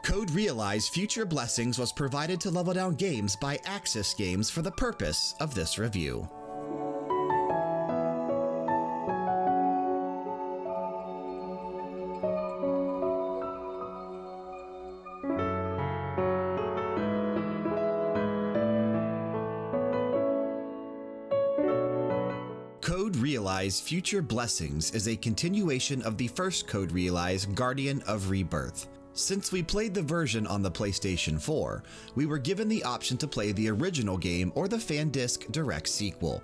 Code Realize Future Blessings was provided to level down games by Axis Games for the purpose of this review. Code Realize Future Blessings is a continuation of the first Code Realize Guardian of Rebirth. Since we played the version on the PlayStation 4, we were given the option to play the original game or the FanDisc direct sequel.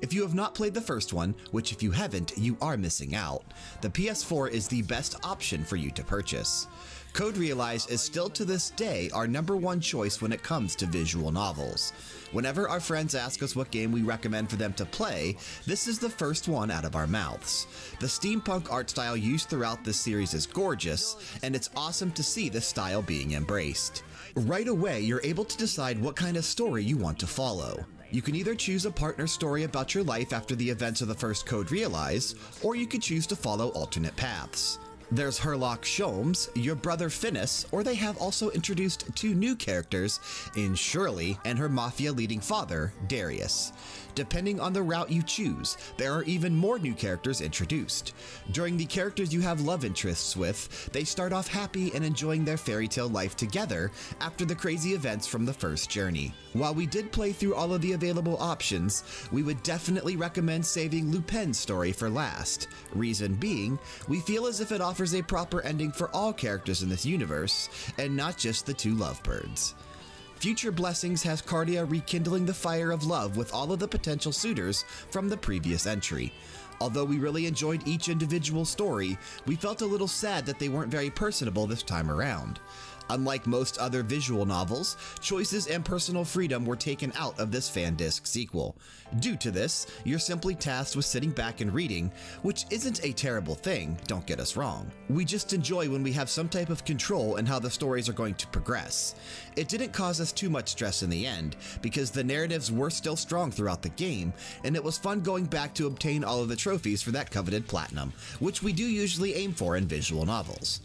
If you have not played the first one, which if you haven't, you are missing out, the PS4 is the best option for you to purchase. Code Realize is still to this day our #1 choice when it comes to visual novels. Whenever our friends ask us what game we recommend for them to play, this is the first one out of our mouths. The steampunk art style used throughout this series is gorgeous, and it's awesome to see this style being embraced. Right away, you're able to decide what kind of story you want to follow. You can either choose a partner story about your life after the events of the first Code Realize, or you could choose to follow alternate paths. There's Herlock Sholmes, your brother Finis, or they have also introduced 2 new characters in Shirley and her mafia-leading father, Darius. Depending on the route you choose, there are even more new characters introduced. During the characters you have love interests with, they start off happy and enjoying their fairy tale life together after the crazy events from the first journey. While we did play through all of the available options, we would definitely recommend saving Lupin's story for last. Reason being, we feel as if it offers a proper ending for all characters in this universe, and not just the 2 lovebirds. Future Blessings has Cardia rekindling the fire of love with all of the potential suitors from the previous entry. Although we really enjoyed each individual story, we felt a little sad that they weren't very personable this time around. Unlike most other visual novels, choices and personal freedom were taken out of this FanDisc sequel. Due to this, you're simply tasked with sitting back and reading, which isn't a terrible thing, don't get us wrong. We just enjoy when we have some type of control in how the stories are going to progress. It didn't cause us too much stress in the end, because the narratives were still strong throughout the game, and it was fun going back to obtain all of the trophies for that coveted platinum, which we do usually aim for in visual novels.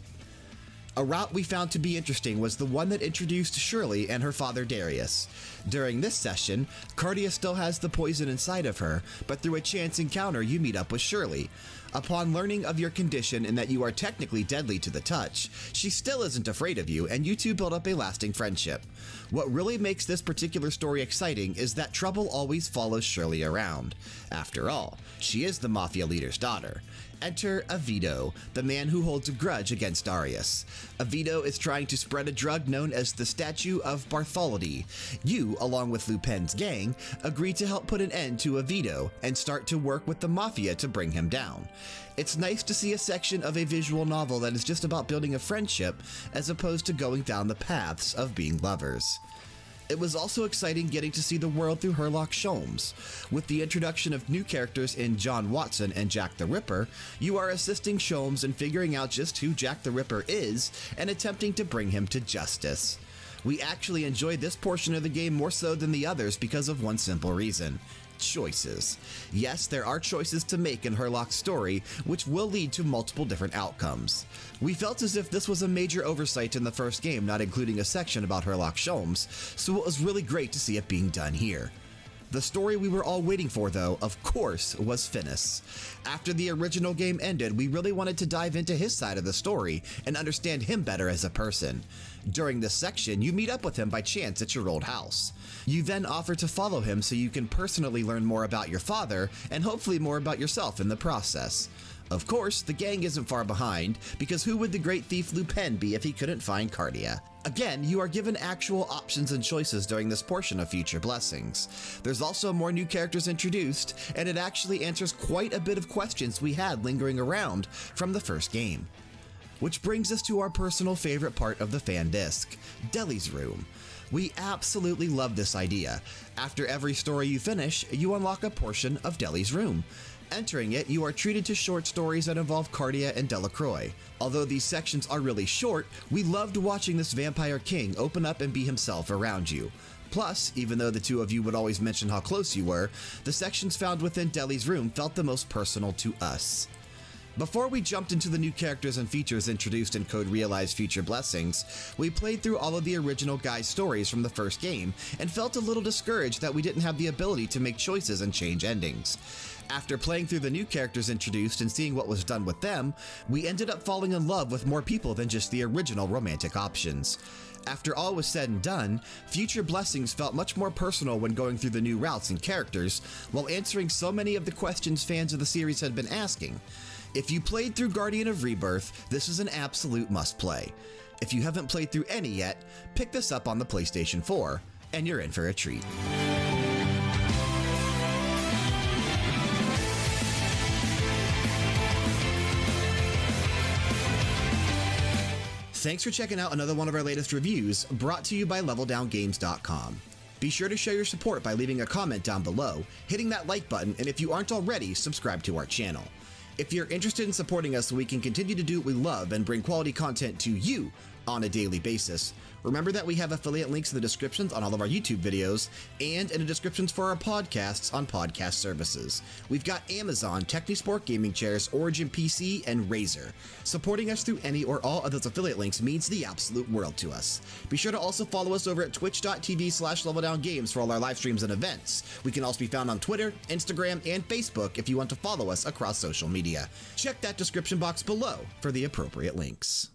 A route we found to be interesting was the one that introduced Shirley and her father Darius. During this session, Cardia still has the poison inside of her, but through a chance encounter you meet up with Shirley. Upon learning of your condition and that you are technically deadly to the touch, she still isn't afraid of you, and you two build up a lasting friendship. What really makes this particular story exciting is that trouble always follows Shirley around. After all, she is the mafia leader's daughter. Enter Avito, the man who holds a grudge against Darius. Avito is trying to spread a drug known as the Statue of Bartholomew. You, along with Lupin's gang, agree to help put an end to Avito and start to work with the mafia to bring him down. It's nice to see a section of a visual novel that is just about building a friendship as opposed to going down the paths of being lovers. It was also exciting getting to see the world through Herlock Sholmes. With the introduction of new characters in John Watson and Jack the Ripper, you are assisting Sholmes in figuring out just who Jack the Ripper is and attempting to bring him to justice. We actually enjoyed this portion of the game more so than the others because of one simple reason: choices. Yes, there are choices to make in Herlock's story, which will lead to multiple different outcomes. We felt as if this was a major oversight in the first game, not including a section about Herlock Sholmes, so it was really great to see it being done here. The story we were all waiting for, though, of course, was Finis. After the original game ended, we really wanted to dive into his side of the story and understand him better as a person. During this section, you meet up with him by chance at your old house. You then offer to follow him so you can personally learn more about your father and hopefully more about yourself in the process. Of course, the gang isn't far behind, because who would the great thief Lupin be if he couldn't find Cardia? Again, you are given actual options and choices during this portion of Future Blessings. There's also more new characters introduced, and it actually answers quite a bit of questions we had lingering around from the first game. Which brings us to our personal favorite part of the FanDisc, Deli's Room. We absolutely love this idea. After every story you finish, you unlock a portion of Deli's Room. Entering it, you are treated to short stories that involve Cardia and Delacroix. Although these sections are really short, we loved watching this vampire king open up and be himself around you. Plus, even though the two of you would always mention how close you were, the sections found within Deli's Room felt the most personal to us. Before we jumped into the new characters and features introduced in Code Realize Future Blessings, we played through all of the original guy's stories from the first game and felt a little discouraged that we didn't have the ability to make choices and change endings. After playing through the new characters introduced and seeing what was done with them, we ended up falling in love with more people than just the original romantic options. After all was said and done, Future Blessings felt much more personal when going through the new routes and characters, while answering so many of the questions fans of the series had been asking. If you played through Guardian of Rebirth, this is an absolute must-play. If you haven't played through any yet, pick this up on the PlayStation 4, and you're in for a treat. Thanks for checking out another one of our latest reviews, brought to you by LevelDownGames.com. Be sure to show your support by leaving a comment down below, hitting that like button, and if you aren't already, subscribe to our channel. If you're interested in supporting us so we can continue to do what we love and bring quality content to you on a daily basis, remember that we have affiliate links in the descriptions on all of our YouTube videos and in the descriptions for our podcasts on podcast services. We've got Amazon, Technisport Gaming Chairs, Origin PC, and Razer. Supporting us through any or all of those affiliate links means the absolute world to us. Be sure to also follow us over at twitch.tv/LevelDownGames for all our live streams and events. We can also be found on Twitter, Instagram, and Facebook if you want to follow us across social media. Check that description box below for the appropriate links.